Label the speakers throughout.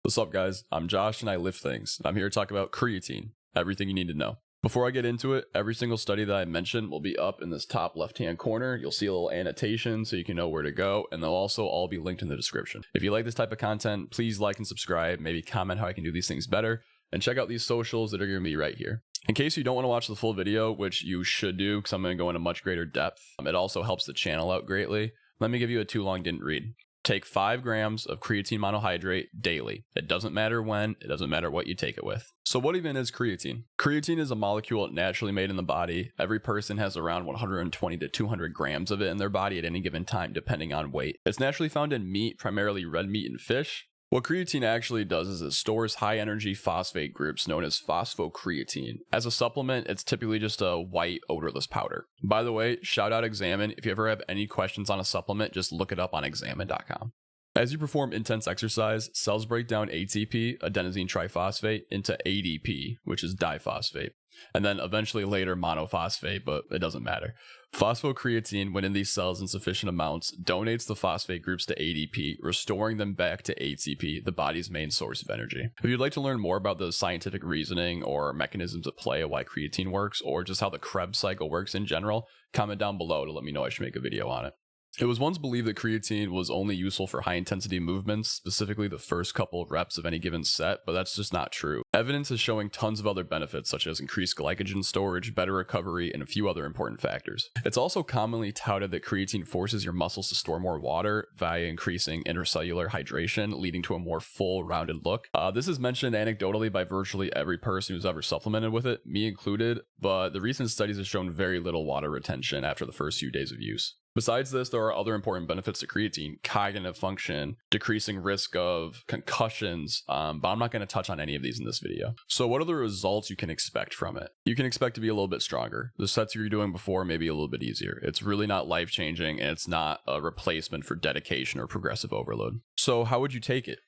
Speaker 1: What's up, guys? I'm Josh and I lift things. I'm here to talk about creatine, everything you need to know. Before I get into it, every single study that I mentioned will be up in this top left-hand corner. You'll see a little annotation so you can know where to go, and they'll also all be linked in the description. If you like this type of content, please like and subscribe, maybe comment how I can do these things better, and check out these socials that are going to be right here. In case you don't want to watch the full video, which you should do because I'm going to go into much greater depth, it also helps the channel out greatly. Let me give you a too long didn't read. Take 5 grams of creatine monohydrate daily. It doesn't matter when, it doesn't matter what you take it with. So what even is creatine? Creatine is a molecule naturally made in the body. Every person has around 120 to 200 grams of it in their body at any given time, depending on weight. It's naturally found in meat, primarily red meat and fish. What creatine actually does is it stores high energy phosphate groups known as phosphocreatine. As a supplement, it's typically just a white, odorless powder. By the way, shout out Examine. If you ever have any questions on a supplement, just look it up on examine.com. As you perform intense exercise, cells break down ATP, adenosine triphosphate, into ADP, which is diphosphate, and then eventually later monophosphate, but it doesn't matter. Phosphocreatine, when in these cells in sufficient amounts, donates the phosphate groups to ADP, restoring them back to ATP, the body's main source of energy. If you'd like to learn more about the scientific reasoning or mechanisms at play of why creatine works, or just how the Krebs cycle works in general, comment down below to let me know I should make a video on it. It was once believed that creatine was only useful for high-intensity movements, specifically the first couple of reps of any given set, but that's just not true. Evidence is showing tons of other benefits, such as increased glycogen storage, better recovery, and a few other important factors. It's also commonly touted that creatine forces your muscles to store more water via increasing intercellular hydration, leading to a more full, rounded look. This is mentioned anecdotally by virtually every person who's ever supplemented with it, me included, but the recent studies have shown very little water retention after the first few days of use. Besides this, there are other important benefits to creatine: cognitive function, decreasing risk of concussions, but I'm not going to touch on any of these in this video. So what are the results you can expect from it? You can expect to be a little bit stronger. The sets you were doing before may be a little bit easier. It's really not life-changing, and it's not a replacement for dedication or progressive overload. So how would you take it?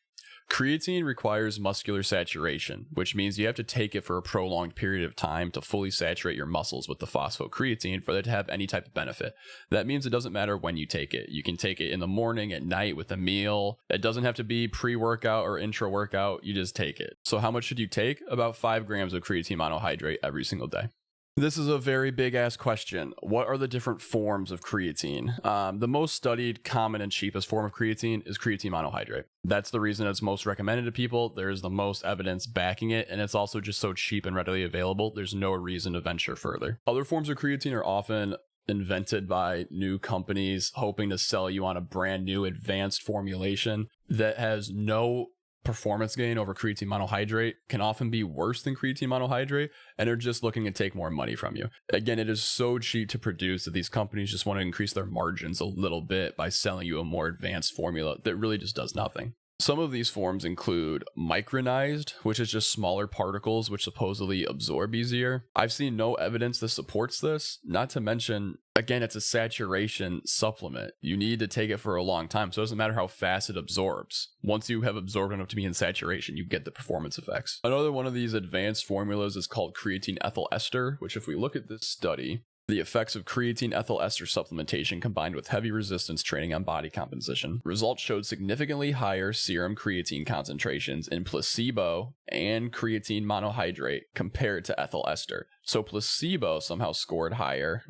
Speaker 1: Creatine requires muscular saturation, which means you have to take it for a prolonged period of time to fully saturate your muscles with the phosphocreatine for it to have any type of benefit. That means it doesn't matter when you take it. You can take it in the morning, at night, with a meal. It doesn't have to be pre-workout or intra-workout. You just take it. So how much should you take? About 5 grams of creatine monohydrate every single day. This is a very big ass question. What are the different forms of creatine? The most studied, common, and cheapest form of creatine is creatine monohydrate. That's the reason it's most recommended to people. There's the most evidence backing it, and it's also just so cheap and readily available. There's no reason to venture further. Other forms of creatine are often invented by new companies hoping to sell you on a brand new advanced formulation that has no performance gain over creatine monohydrate, can often be worse than creatine monohydrate, and are just looking to take more money from you. Again, it is so cheap to produce that these companies just want to increase their margins a little bit by selling you a more advanced formula that really just does nothing. Some of these forms include micronized, which is just smaller particles which supposedly absorb easier. I've seen no evidence that supports this, not to mention, again, it's a saturation supplement. You need to take it for a long time, so it doesn't matter how fast it absorbs. Once you have absorbed enough to be in saturation, you get the performance effects. Another one of these advanced formulas is called creatine ethyl ester, which if we look at this study, the effects of creatine ethyl ester supplementation combined with heavy resistance training on body composition. Results showed significantly higher serum creatine concentrations in placebo and creatine monohydrate compared to ethyl ester. So placebo somehow scored higher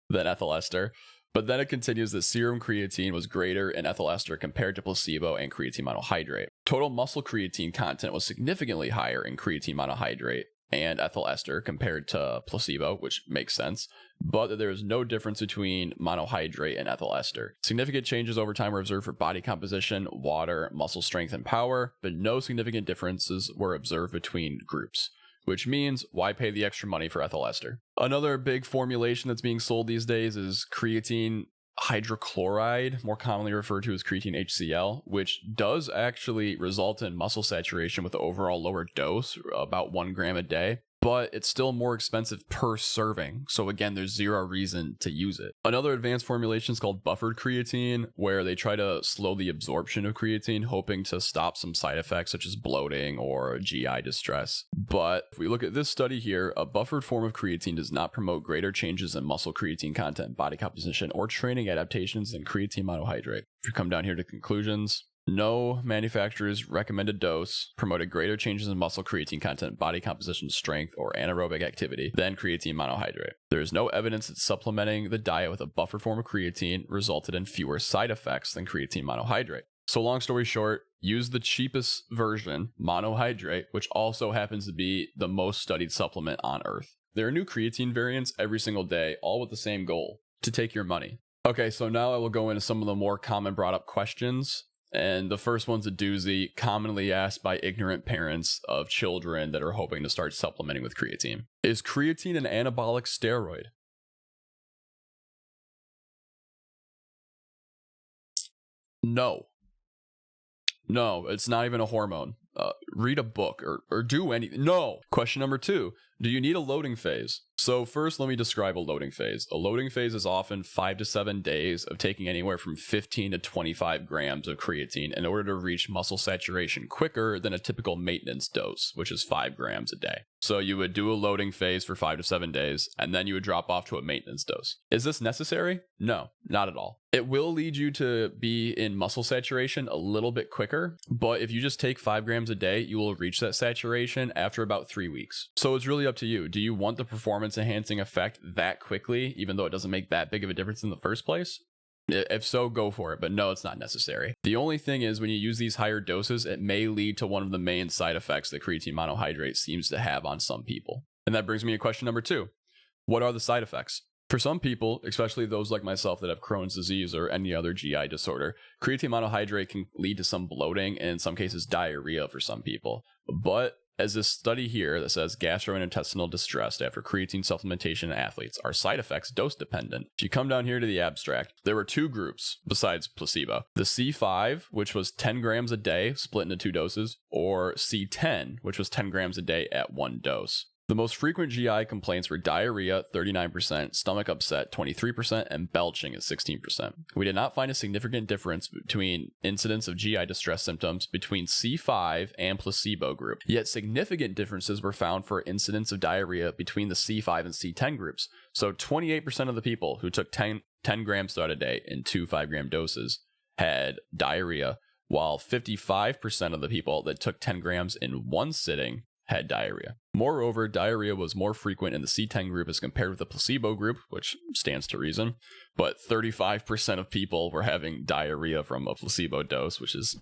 Speaker 1: than ethyl ester. But then it continues that serum creatine was greater in ethyl ester compared to placebo and creatine monohydrate. Total muscle creatine content was significantly higher in creatine monohydrate and ethyl ester compared to placebo, which makes sense, but there is no difference between monohydrate and ethyl ester. Significant changes over time were observed for body composition, water, muscle strength, and power, but no significant differences were observed between groups, which means why pay the extra money for ethyl ester? Another big formulation that's being sold these days is creatine hydrochloride, more commonly referred to as creatine HCl, which does actually result in muscle saturation with the overall lower dose, about 1 gram a day. but it's still more expensive per serving. So again, there's zero reason to use it. Another advanced formulation is called buffered creatine, where they try to slow the absorption of creatine, hoping to stop some side effects such as bloating or GI distress. But if we look at this study here, a buffered form of creatine does not promote greater changes in muscle creatine content, body composition, or training adaptations than creatine monohydrate. If you come down here to conclusions, No manufacturer's recommended dose promoted greater changes in muscle creatine content, body composition, strength, or anaerobic activity than creatine monohydrate. There is no evidence that supplementing the diet with a buffer form of creatine resulted in fewer side effects than creatine monohydrate. So long story short, use the cheapest version, monohydrate, which also happens to be the most studied supplement on earth. There are new creatine variants every single day, all with the same goal, to take your money. Okay, so now I will go into some of the more common brought up questions. And the first one's a doozy, commonly asked by ignorant parents of children that are hoping to start supplementing with creatine. Is creatine an anabolic steroid? No. No, it's not even a hormone. Read a book or do anything. No. Question number 2. Do you need a loading phase? So first, let me describe a loading phase. A loading phase is often 5 to 7 days of taking anywhere from 15 to 25 grams of creatine in order to reach muscle saturation quicker than a typical maintenance dose, which is 5 grams a day. So you would do a loading phase for 5 to 7 days, and then you would drop off to a maintenance dose. Is this necessary? No, not at all. It will lead you to be in muscle saturation a little bit quicker, but if you just take 5 grams a day, you will reach that saturation after about 3 weeks. So it's really up to you. Do you want the performance enhancing effect that quickly, even though it doesn't make that big of a difference in the first place? If so, go for it, but no, it's not necessary. The only thing is when you use these higher doses, it may lead to one of the main side effects that creatine monohydrate seems to have on some people. And that brings me to question number 2. What are the side effects? For some people, especially those like myself that have Crohn's disease or any other GI disorder, creatine monohydrate can lead to some bloating and in some cases diarrhea for some people. But as this study here that says gastrointestinal distress after creatine supplementation in athletes, are side effects dose dependent? If you come down here to the abstract, there were 2 groups besides placebo. The C5, which was 10 grams a day split into 2 doses, or C10, which was 10 grams a day at 1 dose. The most frequent GI complaints were diarrhea, 39%, stomach upset, 23%, and belching at 16%. We did not find a significant difference between incidence of GI distress symptoms between C5 and placebo group, yet significant differences were found for incidence of diarrhea between the C5 and C10 groups. So 28% of the people who took 10 grams throughout a day in 2 5-gram doses had diarrhea, while 55% of the people that took 10 grams in one sitting had diarrhea. Moreover, diarrhea was more frequent in the C10 group as compared with the placebo group, which stands to reason, but 35% of people were having diarrhea from a placebo dose, which is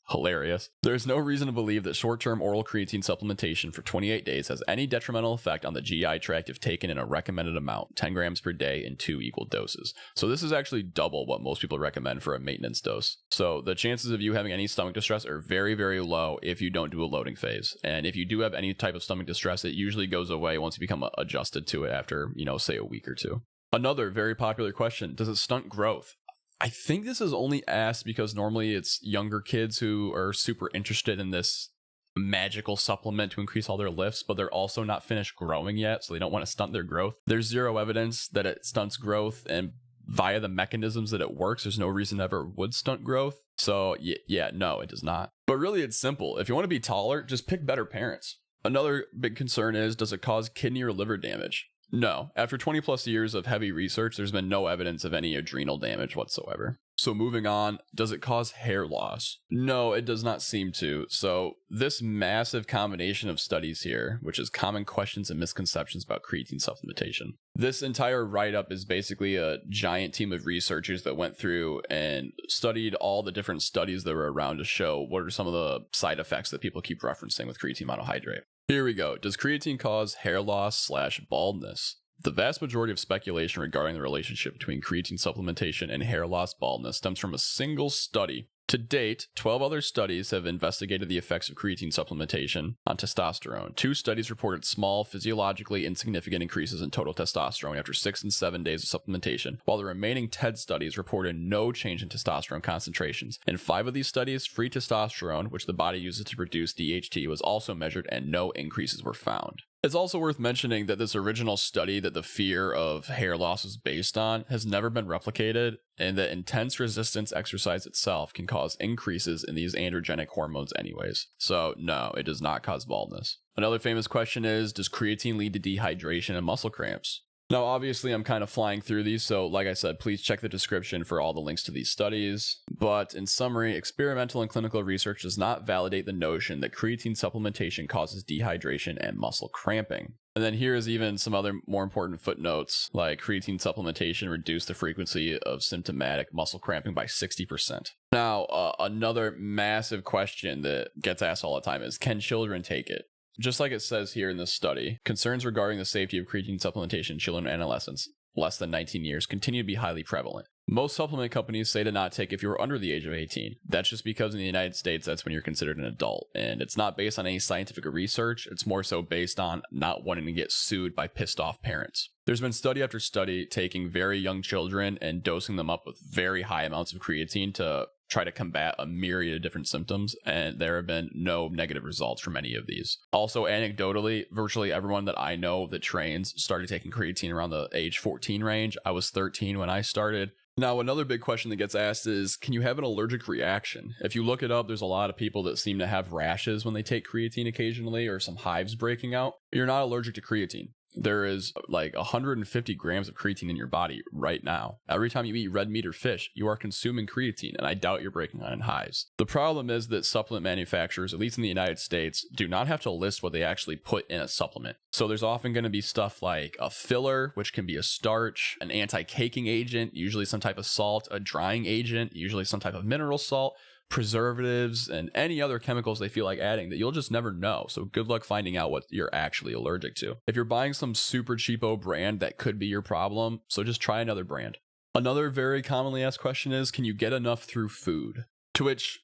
Speaker 1: hilarious. There's no reason to believe that short-term oral creatine supplementation for 28 days has any detrimental effect on the GI tract if taken in a recommended amount, 10 grams per day in 2 equal doses. So this is actually double what most people recommend for a maintenance dose. So the chances of you having any stomach distress are very, very low if you don't do a loading phase. And if you do have any type of stomach distress, it usually goes away once you become adjusted to it after, say a week or 2. Another very popular question, does it stunt growth? I think this is only asked because normally it's younger kids who are super interested in this magical supplement to increase all their lifts, but they're also not finished growing yet, so they don't want to stunt their growth. There's zero evidence that it stunts growth, and via the mechanisms that it works, there's no reason it ever would stunt growth. So yeah, no, it does not. But really, it's simple. If you want to be taller, just pick better parents. Another big concern is, does it cause kidney or liver damage? No. After 20 plus years of heavy research, there's been no evidence of any adrenal damage whatsoever. So moving on, does it cause hair loss? No, it does not seem to. So this massive combination of studies here, which is common questions and misconceptions about creatine supplementation. This entire write-up is basically a giant team of researchers that went through and studied all the different studies that were around to show what are some of the side effects that people keep referencing with creatine monohydrate. Here we go. Does creatine cause hair loss / baldness? The vast majority of speculation regarding the relationship between creatine supplementation and hair loss baldness stems from a single study. To date, 12 other studies have investigated the effects of creatine supplementation on testosterone. 2 studies reported small, physiologically insignificant increases in total testosterone after 6 and 7 days of supplementation, while the remaining 10 studies reported no change in testosterone concentrations. In 5 of these studies, free testosterone, which the body uses to produce DHT, was also measured and no increases were found. It's also worth mentioning that this original study that the fear of hair loss is based on has never been replicated, and that intense resistance exercise itself can cause increases in these androgenic hormones anyways. So no, it does not cause baldness. Another famous question is, does creatine lead to dehydration and muscle cramps? Now, obviously, I'm kind of flying through these, so like I said, please check the description for all the links to these studies. But in summary, experimental and clinical research does not validate the notion that creatine supplementation causes dehydration and muscle cramping. And then here's even some other more important footnotes, like creatine supplementation reduced the frequency of symptomatic muscle cramping by 60%. Now, another massive question that gets asked all the time is, can children take it? Just like it says here in this study, concerns regarding the safety of creatine supplementation in children and adolescents less than 19 years continue to be highly prevalent. Most supplement companies say to not take if you're under the age of 18. That's just because in the United States, that's when you're considered an adult. And it's not based on any scientific research. It's more so based on not wanting to get sued by pissed off parents. There's been study after study taking very young children and dosing them up with very high amounts of creatine to try to combat a myriad of different symptoms, and there have been no negative results from any of these. Also, anecdotally, virtually everyone that I know that trains started taking creatine around the age 14 range. I was 13 when I started. Now, another big question that gets asked is, can you have an allergic reaction? If you look it up, there's a lot of people that seem to have rashes when they take creatine occasionally, or some hives breaking out. You're not allergic to creatine. There is like 150 grams of creatine in your body right now. Every time you eat red meat or fish, you are consuming creatine, and I doubt you're breaking out in hives. The problem is that supplement manufacturers, at least in the United States, do not have to list what they actually put in a supplement. So there's often going to be stuff like a filler, which can be a starch, an anti-caking agent, usually some type of salt, a drying agent, usually some type of mineral salt, preservatives, and any other chemicals they feel like adding that you'll just never know. So good luck finding out what you're actually allergic to. If you're buying some super cheapo brand, that could be your problem. So just try another brand. Another very commonly asked question is, can you get enough through food? To which,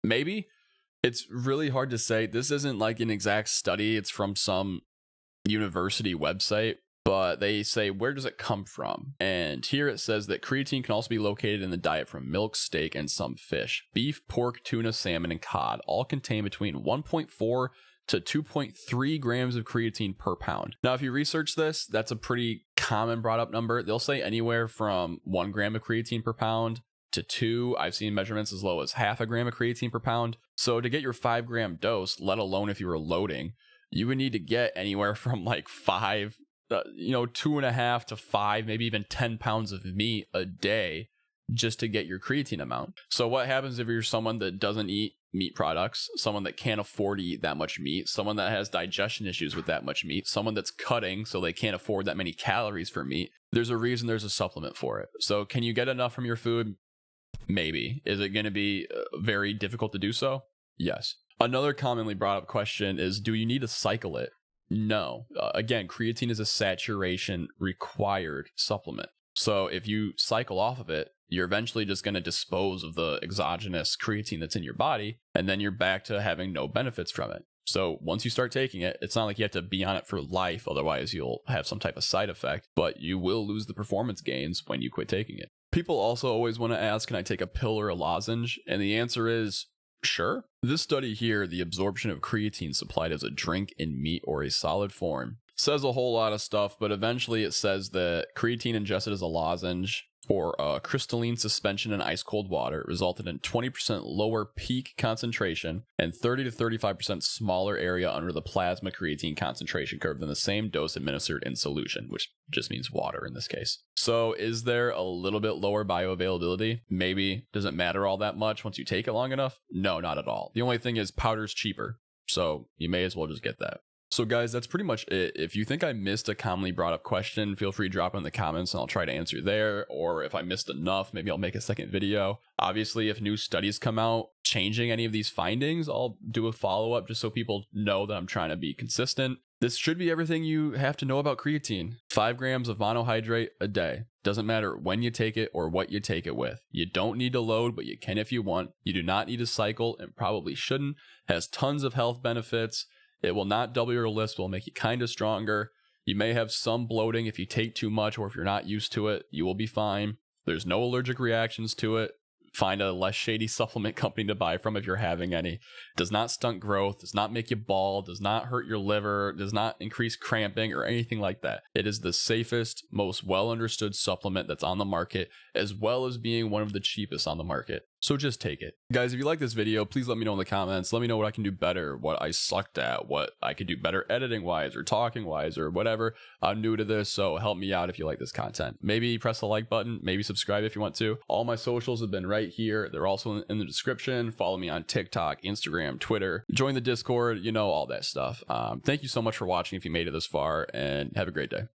Speaker 1: maybe. It's really hard to say. This isn't like an exact study. It's from some university website. But they say, where does it come from? And here it says that creatine can also be located in the diet from milk, steak, and some fish. Beef, pork, tuna, salmon, and cod all contain between 1.4 to 2.3 grams of creatine per pound. Now, if you research this, that's a pretty common brought up number. They'll say anywhere from 1 gram of creatine per pound to 2. I've seen measurements as low as half a gram of creatine per pound. So to get your 5-gram dose, let alone if you were loading, you would need to get anywhere from like 2.5 to 5, maybe even 10 pounds of meat a day just to get your creatine amount. So what happens if you're someone that doesn't eat meat products, someone that can't afford to eat that much meat, someone that has digestion issues with that much meat, someone that's cutting so they can't afford that many calories for meat? There's a reason there's a supplement for it. So can you get enough from your food? Maybe. Is it going to be very difficult to do so? Yes. Another commonly brought up question is, do you need to cycle it? No. Again, creatine is a saturation required supplement. So if you cycle off of it, you're eventually just going to dispose of the exogenous creatine that's in your body, and then you're back to having no benefits from it. So once you start taking it, it's not like you have to be on it for life, otherwise you'll have some type of side effect, but you will lose the performance gains when you quit taking it. People also always want to ask, can I take a pill or a lozenge? And the answer is, sure. This study here, the absorption of creatine supplied as a drink in meat or a solid form, says a whole lot of stuff, but eventually it says that creatine ingested as a lozenge or a crystalline suspension in ice cold water resulted in 20% lower peak concentration and 30 to 35% smaller area under the plasma creatine concentration curve than the same dose administered in solution, which just means water in this case. So is there a little bit lower bioavailability? Maybe. Does it matter all that much once you take it long enough? No, not at all. The only thing is powder's cheaper, so you may as well just get that. So guys, that's pretty much it. If you think I missed a commonly brought up question, feel free to drop it in the comments and I'll try to answer there. Or if I missed enough, maybe I'll make a second video. Obviously, if new studies come out changing any of these findings, I'll do a follow-up just so people know that I'm trying to be consistent. This should be everything you have to know about creatine. 5 grams of monohydrate a day. Doesn't matter when you take it or what you take it with. You don't need to load, but you can if you want. You do not need to cycle and probably shouldn't. Has tons of health benefits. It will not double your list, but will make you kind of stronger. You may have some bloating if you take too much, or if you're not used to it, you will be fine. There's no allergic reactions to it. Find a less shady supplement company to buy from if you're having any. Does not stunt growth, does not make you bald, does not hurt your liver, does not increase cramping or anything like that. It is the safest, most well understood supplement that's on the market, as well as being one of the cheapest on the market. So just take it. Guys, if you like this video, please let me know in the comments. Let me know what I can do better, what I sucked at, what I could do better editing wise or talking wise or whatever. I'm new to this, so help me out if you like this content. Maybe press the like button, maybe subscribe if you want to. All my socials have been right here. They're also in the description. Follow me on TikTok, Instagram, Twitter. Join the Discord, you know, all that stuff. Thank you so much for watching if you made it this far, and have a great day.